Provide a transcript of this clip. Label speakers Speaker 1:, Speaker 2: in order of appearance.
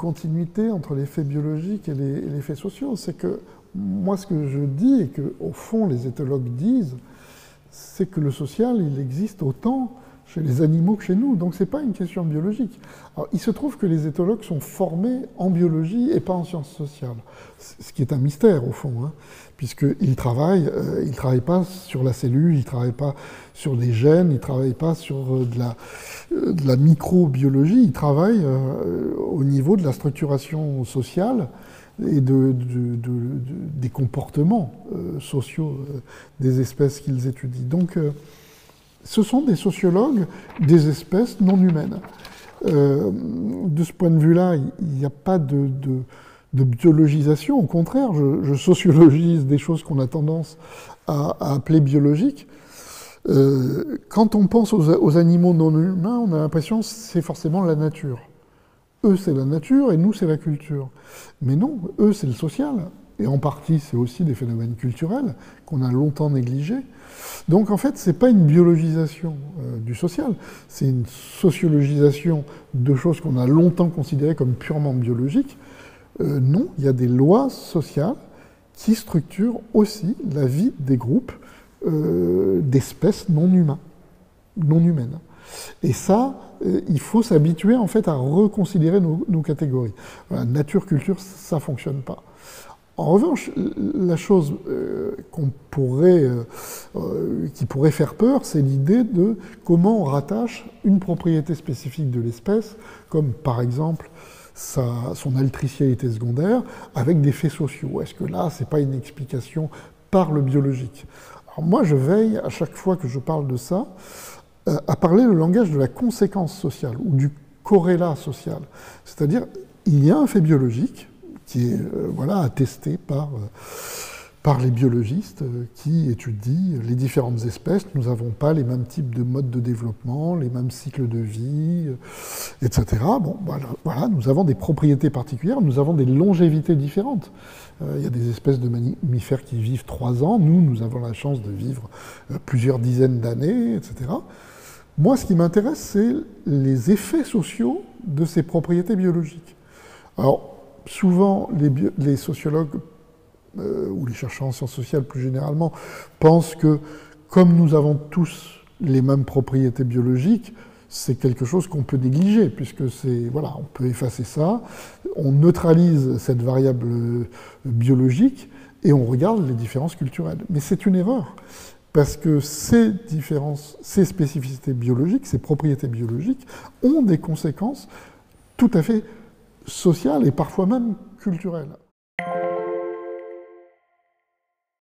Speaker 1: continuité entre les faits biologiques et les faits sociaux. C'est que moi, ce que je dis, et qu'au fond les éthologues disent, c'est que le social, il existe autant chez les animaux que chez nous. Donc ce n'est pas une question biologique. Alors, il se trouve que les éthologues sont formés en biologie et pas en sciences sociales. Ce qui est un mystère, au fond, hein, puisqu'ils ne travaillent pas sur la cellule, ils ne travaillent pas sur des gènes, ils ne travaillent pas sur de la microbiologie, ils travaillent au niveau de la structuration sociale et des comportements sociaux des espèces qu'ils étudient. Donc, ce sont des sociologues des espèces non humaines. De ce point de vue-là, il n'y a pas de biologisation. Au contraire, je sociologise des choses qu'on a tendance à appeler biologiques. Quand on pense aux animaux non humains, on a l'impression que c'est forcément la nature. Eux, c'est la nature et nous, c'est la culture. Mais non, eux, c'est le social. Et en partie, c'est aussi des phénomènes culturels qu'on a longtemps négligés. Donc, en fait, ce n'est pas une biologisation du social, c'est une sociologisation de choses qu'on a longtemps considérées comme purement biologiques. Non, il y a des lois sociales qui structurent aussi la vie des groupes d'espèces non humaines. Et ça, il faut s'habituer en fait à reconsidérer nos catégories. Voilà, nature-culture, ça ne fonctionne pas. En revanche, la chose qui pourrait faire peur, c'est l'idée de comment on rattache une propriété spécifique de l'espèce, comme par exemple son altricialité secondaire, avec des faits sociaux. Est-ce que là, ce n'est pas une explication par le biologique? Alors moi, je veille, à chaque fois que je parle de ça, à parler le langage de la conséquence sociale ou du corrélat social. C'est-à-dire, il y a un fait biologique qui est attesté par les biologistes qui étudient les différentes espèces. Nous n'avons pas les mêmes types de modes de développement, les mêmes cycles de vie, etc. Bon, voilà, nous avons des propriétés particulières, nous avons des longévités différentes. Il y a des espèces de mammifères qui vivent 3 ans, nous avons la chance de vivre plusieurs dizaines d'années, etc. Moi, ce qui m'intéresse, c'est les effets sociaux de ces propriétés biologiques. Alors, souvent, les sociologues ou les chercheurs en sciences sociales plus généralement pensent que comme nous avons tous les mêmes propriétés biologiques, c'est quelque chose qu'on peut négliger, puisque on peut effacer ça, on neutralise cette variable biologique et on regarde les différences culturelles. Mais c'est une erreur, parce que ces différences, ces spécificités biologiques, ces propriétés biologiques ont des conséquences tout à fait sociales et parfois même culturelles.